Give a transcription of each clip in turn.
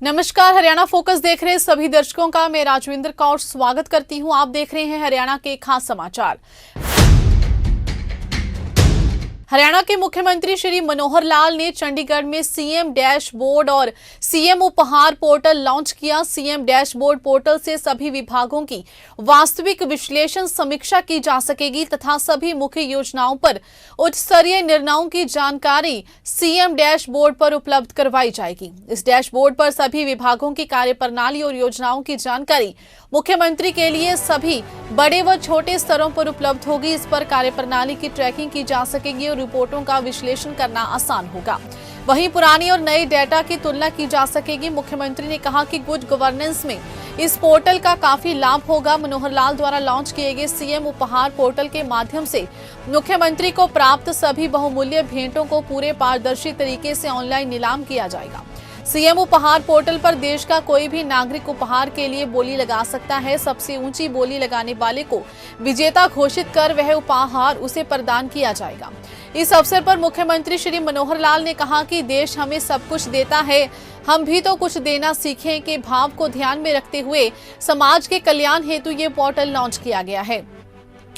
नमस्कार, हरियाणा फोकस देख रहे सभी दर्शकों का मैं राजविंदर कौर स्वागत करती हूं। आप देख रहे हैं हरियाणा के खास समाचार। हरियाणा के मुख्यमंत्री श्री मनोहर लाल ने चंडीगढ़ में सीएम डैशबोर्ड और सीएम उपहार पोर्टल लॉन्च किया। सीएम डैशबोर्ड पोर्टल से सभी विभागों की वास्तविक विश्लेषण समीक्षा की जा सकेगी तथा सभी मुख्य योजनाओं पर उच्च स्तरीय निर्णयों की जानकारी सीएम डैशबोर्ड पर उपलब्ध करवाई जाएगी। इस डैशबोर्ड पर सभी विभागों की कार्यप्रणाली और योजनाओं की जानकारी मुख्यमंत्री के लिए सभी बड़े व छोटे स्तरों पर उपलब्ध होगी। इस पर कार्यप्रणाली की ट्रैकिंग की जा सकेगी और रिपोर्टों का विश्लेषण करना आसान होगा। वहीं पुरानी और नए डेटा की तुलना की जा सकेगी। मुख्यमंत्री ने कहा कि गुड गवर्नेंस में इस पोर्टल का काफी लाभ होगा। मनोहर लाल द्वारा लॉन्च किए गए सीएम उपहार पोर्टल के माध्यम से मुख्यमंत्री को प्राप्त सभी बहुमूल्य भेंटों को पूरे पारदर्शी तरीके से ऑनलाइन नीलाम किया जाएगा। सीएम उपहार पोर्टल पर देश का कोई भी नागरिक उपहार के लिए बोली लगा सकता है। सबसे ऊंची बोली लगाने वाले को विजेता घोषित कर वह उपहार उसे प्रदान किया जाएगा। इस अवसर पर मुख्यमंत्री श्री मनोहर लाल ने कहा कि देश हमें सब कुछ देता है, हम भी तो कुछ देना सीखें के भाव को ध्यान में रखते हुए समाज के कल्याण हेतु ये पोर्टल लॉन्च किया गया है।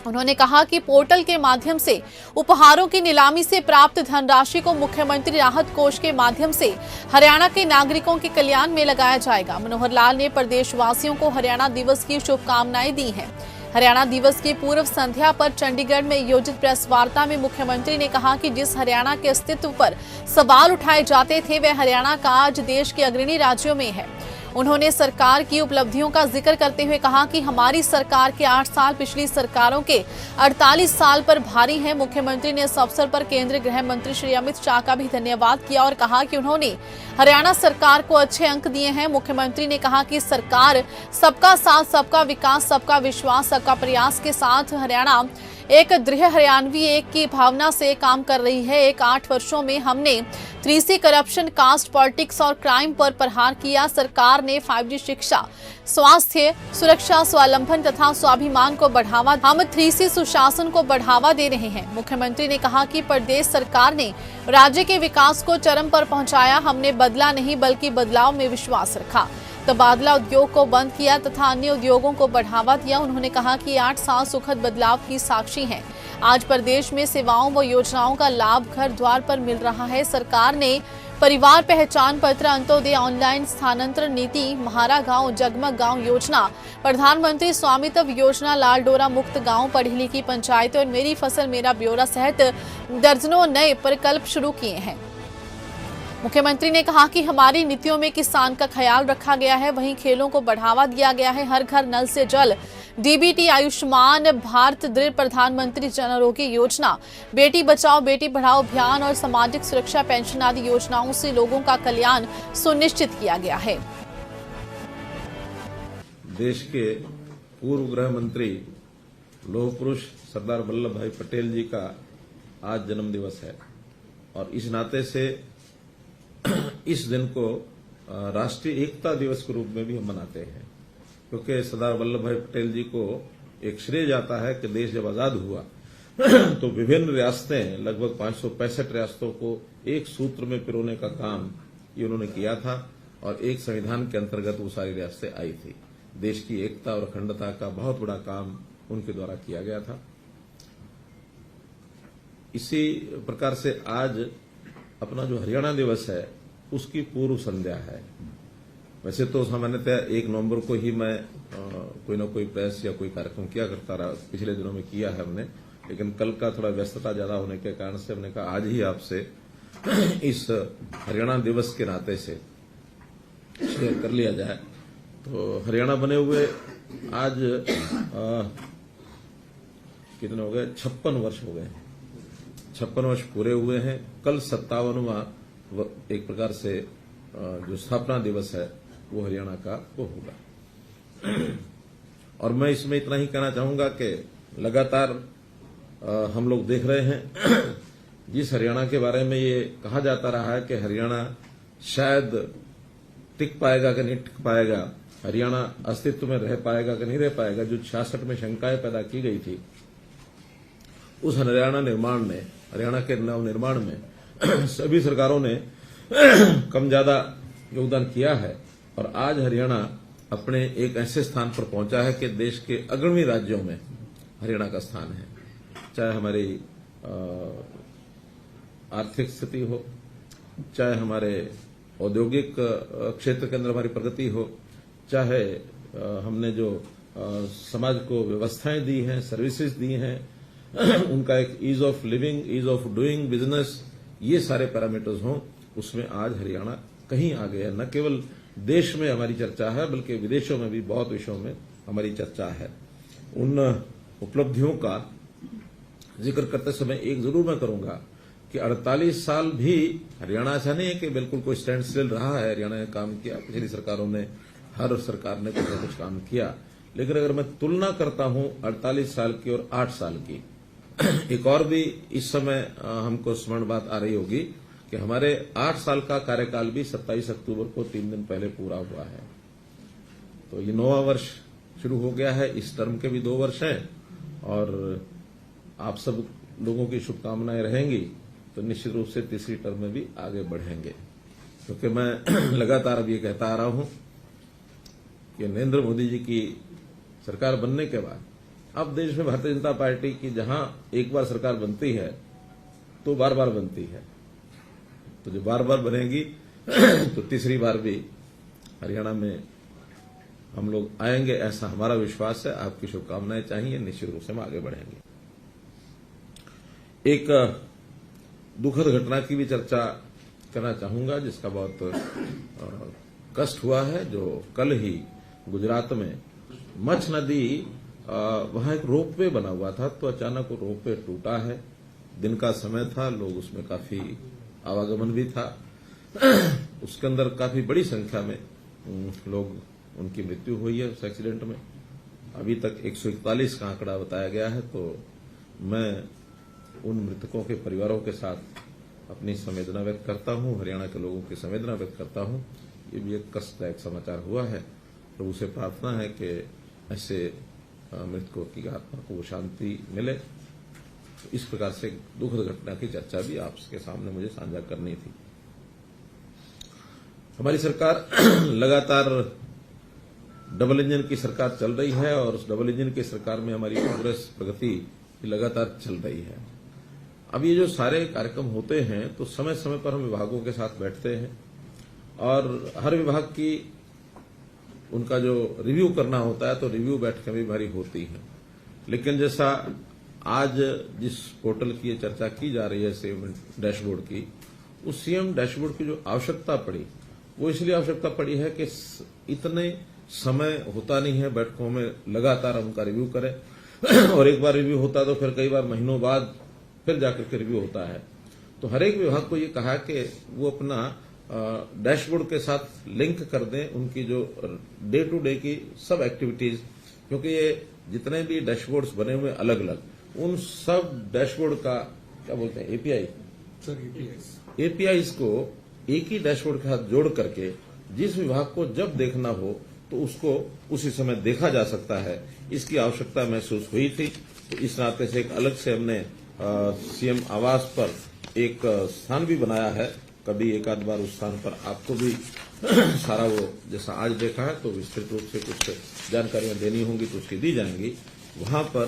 उन्होंने कहा कि पोर्टल के माध्यम से उपहारों की नीलामी से प्राप्त धनराशि को मुख्यमंत्री राहत कोष के माध्यम से हरियाणा के नागरिकों के कल्याण में लगाया जाएगा। मनोहर लाल ने प्रदेशवासियों को हरियाणा दिवस की शुभकामनाएं दी हैं। हरियाणा दिवस की पूर्व संध्या पर चंडीगढ़ में आयोजित प्रेस वार्ता में मुख्यमंत्री ने कहा कि जिस हरियाणा के अस्तित्व पर सवाल उठाए जाते थे वह हरियाणा का आज देश के अग्रणी राज्यों में है। उन्होंने सरकार की उपलब्धियों का जिक्र करते हुए कहा कि हमारी सरकार के 8 साल पिछली सरकारों के 48 साल पर भारी है। मुख्यमंत्री ने इस अवसर पर केंद्रीय गृह मंत्री श्री अमित शाह का भी धन्यवाद किया और कहा कि उन्होंने हरियाणा सरकार को अच्छे अंक दिए हैं। मुख्यमंत्री ने कहा कि सरकार सबका साथ, सबका विकास, सबका विश्वास, सबका प्रयास के साथ हरियाणा एक दृढ़ हरियाणवी एक की भावना से काम कर रही है। 8 वर्षों में हमने 3C करप्शन, कास्ट पॉलिटिक्स और क्राइम पर प्रहार किया। सरकार ने 5G शिक्षा, स्वास्थ्य, सुरक्षा, स्वावलंबन तथा स्वाभिमान को बढ़ावा। हम 3C सुशासन को बढ़ावा दे रहे हैं। मुख्यमंत्री ने कहा कि प्रदेश सरकार ने राज्य के विकास को चरम पर पहुंचाया। हमने बदला नहीं बल्कि बदलाव में विश्वास रखा। तबादला उद्योग को बंद किया तथा अन्य उद्योगों को बढ़ावा दिया। उन्होंने कहा कि 8 साल सुखद बदलाव की साक्षी हैं। आज प्रदेश में सेवाओं व योजनाओं का लाभ घर द्वार पर मिल रहा है। सरकार ने परिवार पहचान पत्र, अंत्योदय ऑनलाइन स्थानांतरण नीति, महारा गांव, जगमग गांव योजना, प्रधानमंत्री स्वामित्व योजना, लाल डोरा मुक्त गांव, पढ़ी लिखी पंचायतें और मेरी फसल मेरा ब्यौरा सहित दर्जनों नए प्रकल्प शुरू किए हैं। मुख्यमंत्री ने कहा कि हमारी नीतियों में किसान का ख्याल रखा गया है। वहीं खेलों को बढ़ावा दिया गया है। हर घर नल से जल, डीबीटी, आयुष्मान भारत, दृढ़ प्रधानमंत्री जन आरोग्य योजना, बेटी बचाओ बेटी पढ़ाओ अभियान और सामाजिक सुरक्षा पेंशन आदि योजनाओं से लोगों का कल्याण सुनिश्चित किया गया है। देश के पूर्व गृह मंत्री लौह पुरुष सरदार वल्लभ भाई पटेल जी का आज जन्म दिवस है और इस नाते से इस दिन को राष्ट्रीय एकता दिवस के रूप में भी हम मनाते हैं, क्योंकि सरदार वल्लभ भाई पटेल जी को एक श्रेय जाता है कि देश जब आजाद हुआ तो विभिन्न रियासतें, लगभग 565 रियासतों को एक सूत्र में पिरोने का काम ये उन्होंने किया था और एक संविधान के अंतर्गत वो सारी रियासतें आई थी। देश की एकता और अखंडता का बहुत बड़ा काम उनके द्वारा किया गया था। इसी प्रकार से आज अपना जो हरियाणा दिवस है उसकी पूर्व संध्या है। वैसे तो सामान्यतः 1 नवंबर को ही मैं कोई ना कोई प्रेस या कोई कार्यक्रम किया करता रहा, पिछले दिनों में किया है हमने, लेकिन कल का थोड़ा व्यस्तता ज्यादा होने के कारण से हमने कहा आज ही आपसे इस हरियाणा दिवस के नाते से शेयर कर लिया जाए। तो हरियाणा बने हुए आज कितने हो गए, 56 वर्ष हो गए। 56 वर्ष पूरे हुए हैं। कल 57वां एक प्रकार से जो स्थापना दिवस है वो हरियाणा का वो होगा। और मैं इसमें इतना ही कहना चाहूंगा कि लगातार हम लोग देख रहे हैं जिस हरियाणा के बारे में ये कहा जाता रहा है कि हरियाणा शायद टिक पाएगा कि नहीं टिक पाएगा, हरियाणा अस्तित्व में रह पाएगा कि नहीं रह पाएगा, जो 66 में शंकाएं पैदा की गई थी, उस हरियाणा निर्माण में, हरियाणा के नव निर्माण में सभी सरकारों ने कम ज्यादा योगदान किया है। और आज हरियाणा अपने एक ऐसे स्थान पर पहुंचा है कि देश के अग्रणी राज्यों में हरियाणा का स्थान है। चाहे हमारी आर्थिक स्थिति हो, चाहे हमारे औद्योगिक क्षेत्र के अंदर हमारी प्रगति हो, चाहे हमने जो समाज को व्यवस्थाएं दी हैं, सर्विसेज दी हैं, उनका एक ease of living, ease of doing business, ये सारे पैरामीटर्स हों, उसमें आज हरियाणा कहीं आगे है। न केवल देश में हमारी चर्चा है बल्कि विदेशों में भी बहुत विषयों में हमारी चर्चा है। उन उपलब्धियों का जिक्र करते समय एक जरूर मैं करूंगा कि 48 साल भी हरियाणा ऐसा नहीं है कि बिल्कुल कोई स्टैंड स्टिल रहा है। हरियाणा ने काम किया, पिछली सरकारों ने, हर सरकार ने कुछ न कुछ काम किया। लेकिन अगर मैं तुलना करता हूं 48 साल की और 8 साल की, एक और भी इस समय हमको स्मरण बात आ रही होगी कि हमारे 8 साल का कार्यकाल भी 27 अक्टूबर को 3 दिन पहले पूरा हुआ है। तो ये 9वां वर्ष शुरू हो गया है। इस टर्म के भी 2 वर्ष हैं और आप सब लोगों की शुभकामनाएं रहेंगी तो निश्चित रूप से तीसरी टर्म में भी आगे बढ़ेंगे। क्योंकि मैं लगातार अब ये कहता आ रहा हूं कि नरेंद्र मोदी जी की सरकार बनने के बाद अब देश में भारतीय जनता पार्टी की जहां एक बार सरकार बनती है तो बार बार बनती है, तो जो बार बार बनेगी तो तीसरी बार भी हरियाणा में हम लोग आएंगे, ऐसा हमारा विश्वास है। आपकी शुभकामनाएं चाहिए, निश्चित रूप से हम आगे बढ़ेंगे। एक दुखद घटना की भी चर्चा करना चाहूंगा जिसका बहुत कष्ट हुआ है, जो कल ही गुजरात में मच्छ नदी, वहां एक रोपवे बना हुआ था तो अचानक वो रोपवे टूटा है। दिन का समय था, लोग उसमें काफी आवागमन भी था। उसके अंदर काफी बड़ी संख्या में लोग, उनकी मृत्यु हुई है उस एक्सीडेंट में। अभी तक 141 का आंकड़ा बताया गया है। तो मैं उन मृतकों के परिवारों के साथ अपनी संवेदना व्यक्त करता हूं, हरियाणा के लोगों की संवेदना व्यक्त करता हूं। ये भी एक कष्टदायक समाचार हुआ है। प्रभु से प्रार्थना है कि ऐसे मृतकों की आत्मा को शांति मिले। तो इस प्रकार से दुखद घटना की चर्चा भी आपके सामने मुझे साझा करनी थी। हमारी सरकार लगातार डबल इंजन की सरकार चल रही है और उस डबल इंजन की सरकार में हमारी प्रोग्रेस, प्रगति लगातार चल रही है। अब ये जो सारे कार्यक्रम होते हैं तो समय समय पर हम विभागों के साथ बैठते हैं और हर विभाग की उनका जो रिव्यू करना होता है तो रिव्यू बैठकें भी हमारी होती हैं। लेकिन जैसा आज जिस पोर्टल की चर्चा की जा रही है, सीएम डैशबोर्ड की, उस सीएम डैशबोर्ड की जो आवश्यकता पड़ी वो इसलिए आवश्यकता पड़ी है कि इतने समय होता नहीं है बैठकों में लगातार हम उनका रिव्यू करें और एक बार रिव्यू होता तो फिर कई बार महीनों बाद फिर जाकर के रिव्यू होता है। तो हर एक विभाग को ये कहा कि वो अपना डैशबोर्ड के साथ लिंक कर दें उनकी जो डे टू डे की सब एक्टिविटीज, क्योंकि ये जितने भी डैशबोर्ड्स बने हुए अलग अलग, उन सब डैशबोर्ड का क्या बोलते हैं, एपीआईज को एक ही डैशबोर्ड के साथ जोड़ करके जिस विभाग को जब देखना हो तो उसको उसी समय देखा जा सकता है। इसकी आवश्यकता महसूस हुई थी। तो इस नाते से एक अलग से हमने सीएम आवास पर एक स्थान भी बनाया है। कभी एक आध बार उस स्थान पर आपको भी सारा वो जैसा आज देखा है तो विस्तृत रूप से कुछ जानकारियां देनी होंगी तो उसकी दी जाएंगी। वहां पर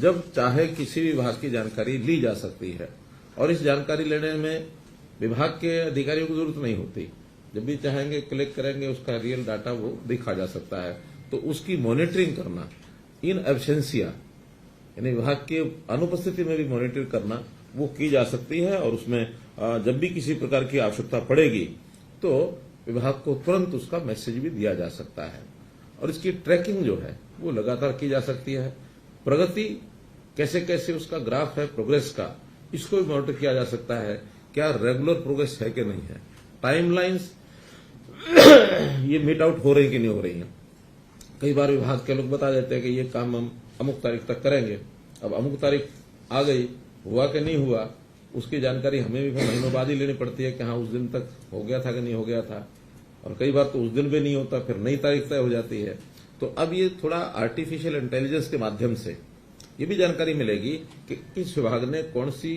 जब चाहे किसी भी विभाग की जानकारी ली जा सकती है और इस जानकारी लेने में विभाग के अधिकारियों की जरूरत नहीं होती। जब भी चाहेंगे क्लिक करेंगे, उसका रियल डाटा वो देखा जा सकता है। तो उसकी मॉनिटरिंग करना इन एब्सेंसिया, यानी विभाग की अनुपस्थिति में भी मॉनिटर करना वो की जा सकती है और उसमें जब भी किसी प्रकार की आवश्यकता पड़ेगी तो विभाग को तुरंत उसका मैसेज भी दिया जा सकता है और इसकी ट्रैकिंग जो है वो लगातार की जा सकती है। प्रगति कैसे कैसे उसका ग्राफ है प्रोग्रेस का, इसको भी मॉनिटर किया जा सकता है। क्या रेगुलर प्रोग्रेस है कि नहीं है, टाइमलाइंस ये मीट आउट हो रही कि नहीं हो रही है। कई बार विभाग के लोग बता देते हैं कि ये काम हम अमुक तारीख तक करेंगे। अब अमुक तारीख आ गई, हुआ कि नहीं हुआ, उसकी जानकारी हमें भी महीनों बाद ही लेनी पड़ती है कि हाँ उस दिन तक हो गया था कि नहीं हो गया था। और कई बार तो उस दिन भी नहीं होता, फिर नई तारीख तय हो जाती है। तो अब ये थोड़ा आर्टिफिशियल इंटेलिजेंस के माध्यम से ये भी जानकारी मिलेगी कि किस विभाग ने कौन सी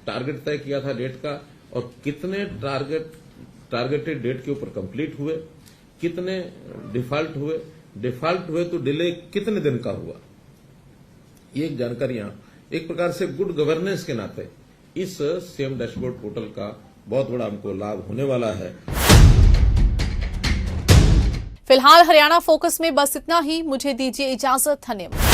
टारगेट तय किया था डेट का और कितने टारगेटेड डेट के ऊपर कंप्लीट हुए, कितने डिफॉल्ट हुए तो डिले कितने दिन का हुआ, ये जानकारियां एक प्रकार से गुड गवर्नेंस के नाते इस सीएम डैशबोर्ड पोर्टल का बहुत बड़ा हमको लाभ होने वाला है। फिलहाल हरियाणा फोकस में बस इतना ही। मुझे दीजिए इजाजत। धन्यवाद।